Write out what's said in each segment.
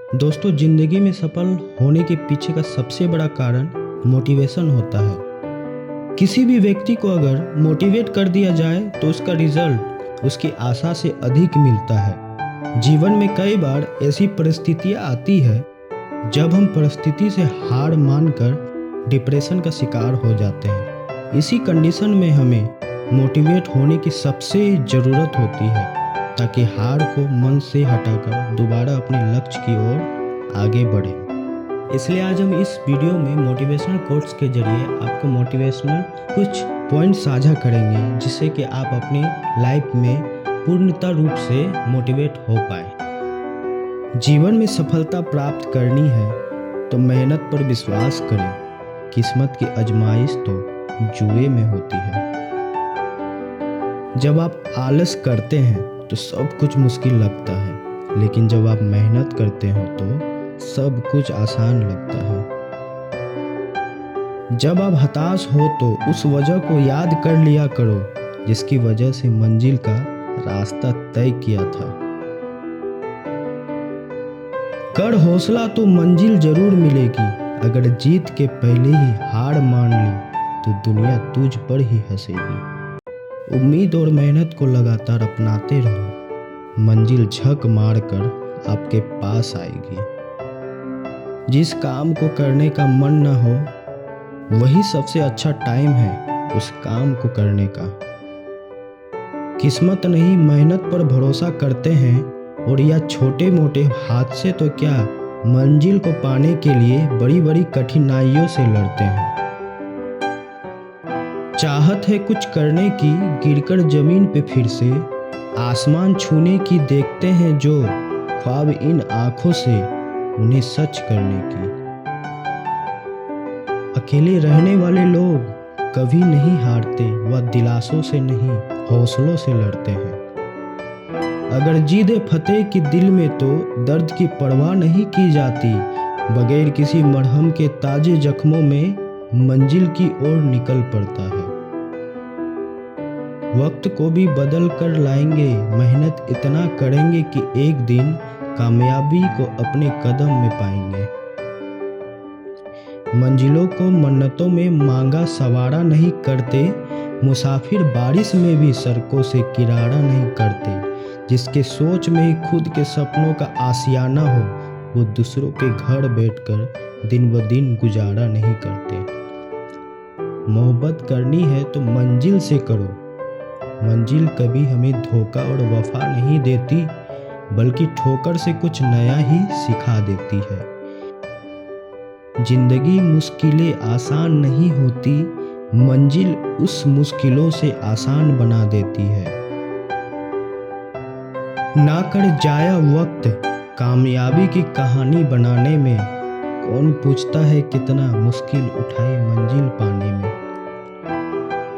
दोस्तों, ज़िंदगी में सफल होने के पीछे का सबसे बड़ा कारण मोटिवेशन होता है। किसी भी व्यक्ति को अगर मोटिवेट कर दिया जाए तो उसका रिजल्ट उसकी आशा से अधिक मिलता है। जीवन में कई बार ऐसी परिस्थितियां आती है जब हम परिस्थिति से हार मानकर डिप्रेशन का शिकार हो जाते हैं। इसी कंडीशन में हमें मोटिवेट होने की सबसे ज़रूरत होती है ताकि हार को मन से हटाकर दोबारा अपने लक्ष्य की ओर आगे बढ़े। इसलिए आज हम इस वीडियो में मोटिवेशनल कोट्स के जरिए आपको मोटिवेशनल कुछ पॉइंट साझा करेंगे जिससे कि आप अपनी लाइफ में पूर्णतः रूप से मोटिवेट हो पाए। जीवन में सफलता प्राप्त करनी है तो मेहनत पर विश्वास करें। किस्मत की आजमाइश तो जुए में होती है। जब आप आलस करते हैं तो सब कुछ मुश्किल लगता है, लेकिन जब आप मेहनत करते हो तो सब कुछ आसान लगता है। जब आप हताश हो तो उस वजह को याद कर लिया करो जिसकी वजह से मंजिल का रास्ता तय किया था। कर हौसला तो मंजिल जरूर मिलेगी। अगर जीत के पहले ही हार मान ली तो दुनिया तुझ पर ही हंसेगी। उम्मीद और मेहनत को लगातार अपनाते रहो, मंजिल झक मारकर आपके पास आएगी। जिस काम को करने का मन न हो वही सबसे अच्छा टाइम है उस काम को करने का। किस्मत नहीं मेहनत पर भरोसा करते हैं और या छोटे मोटे हादसे तो क्या मंजिल को पाने के लिए बड़ी बड़ी कठिनाइयों से लड़ते हैं। चाहत है कुछ करने की, गिरकर जमीन पे फिर से आसमान छूने की देखते हैं जो ख्वाब इन आंखों से उन्हें सच करने की। अकेले रहने वाले लोग कभी नहीं हारते, वह दिलासों से नहीं हौसलों से लड़ते हैं। अगर जीत फतेह की दिल में तो दर्द की परवाह नहीं की जाती। बगैर किसी मरहम के ताजे जख्मों में मंजिल की ओर निकल पड़ता है। वक्त को भी बदल कर लाएंगे, मेहनत इतना करेंगे कि एक दिन कामयाबी को अपने कदम में पाएंगे। मंजिलों को मन्नतों में मांगा सवारा नहीं करते, मुसाफिर बारिश में भी सड़कों से किनारा नहीं करते। जिसके सोच में ही खुद के सपनों का आशियाना हो वो दूसरों के घर बैठकर दिन ब दिन गुजारा नहीं करते। मोहब्बत करनी है तो मंजिल से करो। मंजिल कभी हमें धोखा और वफा नहीं देती, बल्कि ठोकर से कुछ नया ही सिखा देती है। जिंदगी मुश्किलें आसान नहीं होती, मंजिल उस मुश्किलों से आसान बना देती है। ना कर जाया वक्त कामयाबी की कहानी बनाने में, कौन पूछता है कितना मुश्किल उठाई मंजिल पाने में।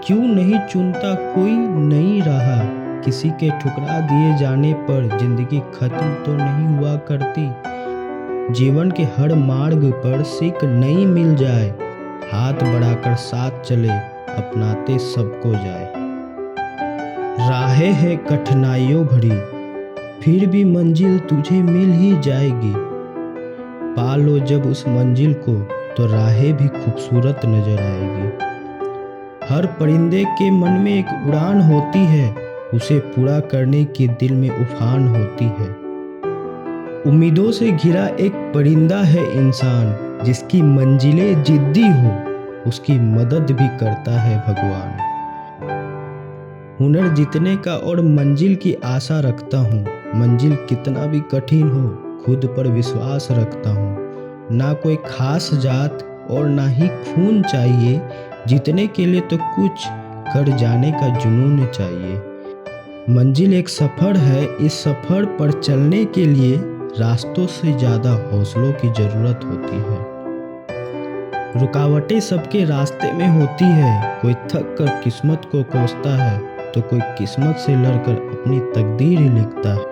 क्यों नहीं चुनता कोई नई राह, किसी के ठुकरा दिए जाने पर जिंदगी खत्म तो नहीं हुआ करती। जीवन के हर मार्ग पर सीख नई मिल जाए, हाथ बढ़ाकर साथ चले अपनाते सबको जाए। राहें हैं कठिनाइयों भरी, फिर भी मंजिल तुझे मिल ही जाएगी। पा लो जब उस मंजिल को तो राहें भी खूबसूरत नजर आएगी। हर परिंदे के मन में एक उड़ान होती है, उसे पूरा करने की दिल में उफान होती है। उम्मीदों से घिरा एक परिंदा है इंसान, जिसकी मंजिलें जिद्दी हो उसकी मदद भी करता है भगवान। हुनर जीतने का और मंजिल की आशा रखता हूँ, मंजिल कितना भी कठिन हो खुद पर विश्वास रखता हूँ। ना कोई खास जात और ना ही खून चाहिए, जीतने के लिए तो कुछ कर जाने का जुनून चाहिए। मंजिल एक सफ़र है, इस सफ़र पर चलने के लिए रास्तों से ज़्यादा हौसलों की ज़रूरत होती है। रुकावटें सबके रास्ते में होती है, कोई थक कर किस्मत को कोसता है तो कोई किस्मत से लड़कर अपनी तकदीर ही लिखता है।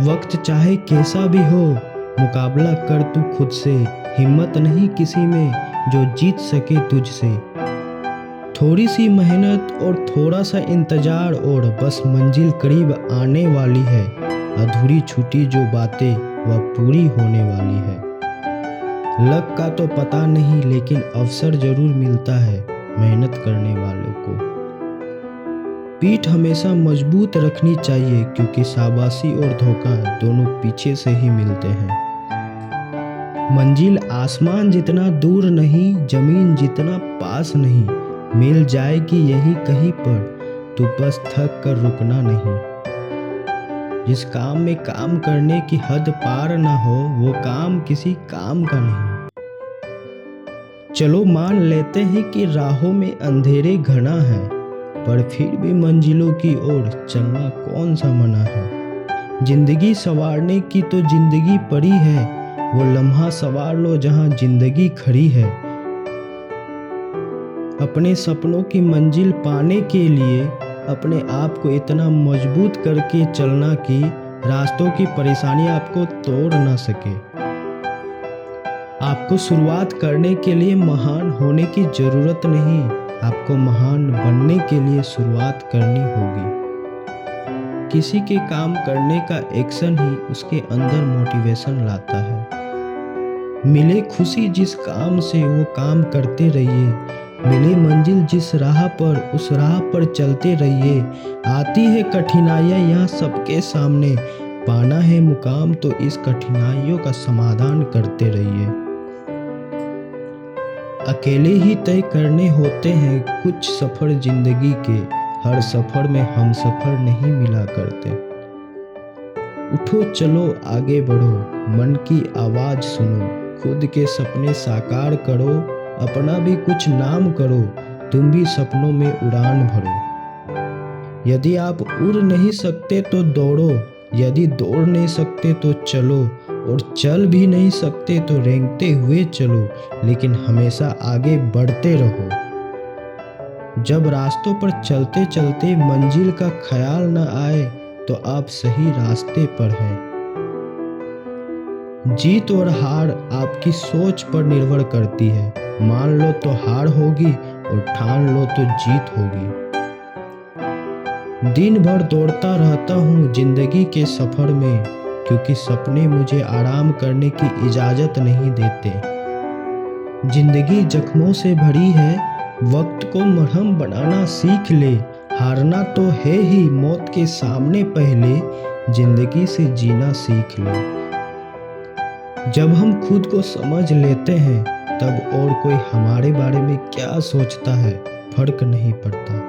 वक्त चाहे कैसा भी हो मुकाबला कर तू खुद से, हिम्मत नहीं किसी में जो जीत सके तुझसे। थोड़ी सी मेहनत और थोड़ा सा इंतजार और बस मंजिल करीब आने वाली है। अधूरी छूटी जो बातें वह पूरी होने वाली है। लक का तो पता नहीं, लेकिन अवसर जरूर मिलता है मेहनत करने वालों को। पीठ हमेशा मजबूत रखनी चाहिए, क्योंकि शाबाशी और धोखा दोनों पीछे से ही मिलते हैं। मंजिल आसमान जितना दूर नहीं, जमीन जितना पास नहीं, मिल जाएगी यही कहीं पर, तो बस थक कर रुकना नहीं। जिस काम में काम करने की हद पार ना हो, वो काम किसी काम का नहीं। चलो मान लेते हैं कि राहों में अंधेरे घना है, पर फिर भी मंजिलों की ओर चलना कौन सा मना है। जिंदगी संवारने की तो जिंदगी पड़ी है, वो लम्हा संवार लो जहां जिंदगी खड़ी है। अपने सपनों की मंजिल पाने के लिए अपने आप को इतना मजबूत करके चलना कि रास्तों की परेशानी आपको तोड़ ना सके। आपको शुरुआत करने के लिए महान होने की जरूरत नहीं, आपको महान बनने के लिए शुरुआत करनी होगी। किसी के काम करने का एक्शन ही उसके अंदर मोटिवेशन लाता है। मिले खुशी जिस काम से वो काम करते रहिए, मिले मंजिल जिस राह पर उस राह पर चलते रहिए। आती है कठिनाइयाँ यहाँ सबके सामने, पाना है मुकाम तो इस कठिनाइयों का समाधान करते रहिए। अकेले ही तय करने होते हैं कुछ सफर जिंदगी के, हर सफर में हम सफर नहीं मिला करते। उठो चलो आगे बढ़ो, मन की आवाज सुनो, खुद के सपने साकार करो, अपना भी कुछ नाम करो, तुम भी सपनों में उड़ान भरो। यदि आप उड़ नहीं सकते तो दौड़ो, यदि दौड़ नहीं सकते तो चलो, और चल भी नहीं सकते तो रेंगते हुए चलो, लेकिन हमेशा आगे बढ़ते रहो। जब रास्तों पर चलते चलते मंजिल का ख्याल न आए, तो आप सही रास्ते पर हैं। जीत और हार आपकी सोच पर निर्भर करती है। मान लो तो हार होगी और ठान लो तो जीत होगी। दिन भर दौड़ता रहता हूँ जिंदगी के सफर में, क्योंकि सपने मुझे आराम करने की इजाजत नहीं देते। जिंदगी जख्मों से भरी है, वक्त को मरहम बनाना सीख ले। हारना तो है ही मौत के सामने, पहले जिंदगी से जीना सीख ले। जब हम खुद को समझ लेते हैं, तब और कोई हमारे बारे में क्या सोचता है फर्क नहीं पड़ता।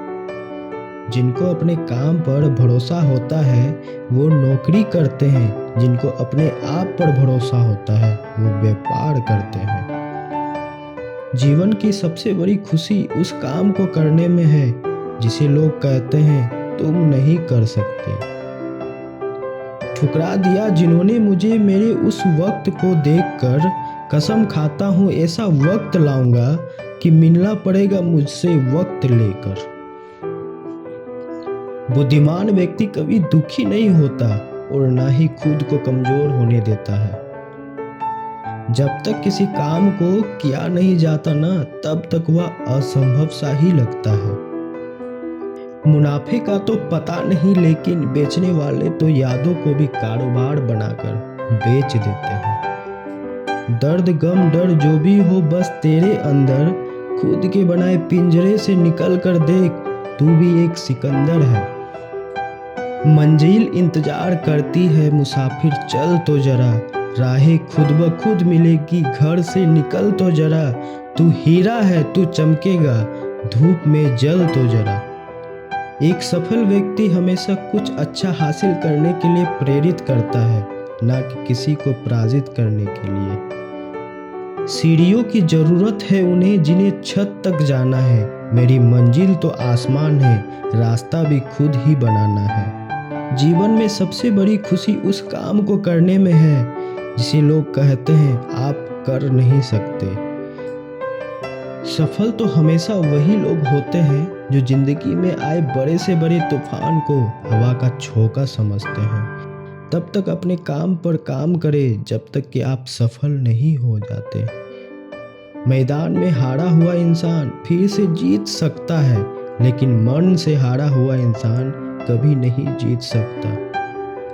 जिनको अपने काम पर भरोसा होता है वो नौकरी करते हैं, जिनको अपने आप पर भरोसा होता है वो व्यापार करते हैं। जीवन की सबसे बड़ी खुशी उस काम को करने में है जिसे लोग कहते हैं तुम नहीं कर सकते। ठुकरा दिया जिन्होंने मुझे मेरे उस वक्त को देखकर, कसम खाता हूँ ऐसा वक्त लाऊंगा कि मिलना पड़ेगा मुझसे वक्त लेकर। बुद्धिमान व्यक्ति कभी दुखी नहीं होता और ना ही खुद को कमजोर होने देता है। जब तक किसी काम को किया नहीं जाता ना, तब तक वह असंभव सा ही लगता है। मुनाफे का तो पता नहीं, लेकिन बेचने वाले तो यादों को भी कारोबार बनाकर बेच देते हैं। दर्द गम डर जो भी हो बस तेरे अंदर, खुद के बनाए पिंजरे से निकल कर देख, तू भी एक सिकंदर है। मंजिल इंतजार करती है मुसाफिर चल तो जरा, राहें खुद ब खुद मिलेगी घर से निकल तो जरा। तू हीरा है तू चमकेगा धूप में जल तो जरा। एक सफल व्यक्ति हमेशा कुछ अच्छा हासिल करने के लिए प्रेरित करता है, ना कि किसी को पराजित करने के लिए। सीढ़ियों की जरूरत है उन्हें जिन्हें छत तक जाना है। मेरी मंजिल तो आसमान है, रास्ता भी खुद ही बनाना है। जीवन में सबसे बड़ी खुशी उस काम को करने में है जिसे लोग कहते हैं आप कर नहीं सकते। सफल तो हमेशा वही लोग होते हैं जो जिंदगी में आए बड़े से बड़े तूफान को हवा का झोंका समझते हैं। तब तक अपने काम पर काम करें जब तक कि आप सफल नहीं हो जाते। मैदान में हारा हुआ इंसान फिर से जीत सकता है, लेकिन मन से हारा हुआ इंसान कभी नहीं जीत सकता।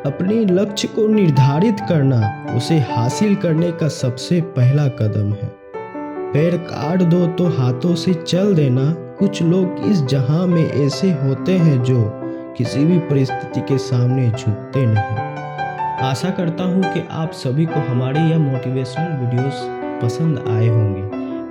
अपने लक्ष्य को निर्धारित करना उसे हासिल करने का सबसे पहला कदम है। पैर काट दो तो हाथों से चल देना। कुछ लोग इस जहां में ऐसे होते हैं जो किसी भी परिस्थिति के सामने झुकते नहीं। आशा करता हूं कि आप सभी को हमारे यह मोटिवेशनल वीडियोस पसंद आए होंगे।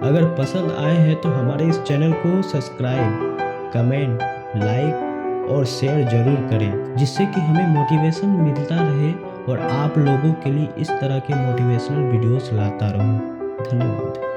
अगर पसंद आए हैं तो हमारे इस चैनल को सब्सक्राइब, कमेंट, लाइक और शेयर जरूर करें, जिससे कि हमें मोटिवेशन मिलता रहे और आप लोगों के लिए इस तरह के मोटिवेशनल वीडियोस लाता रहूं। धन्यवाद।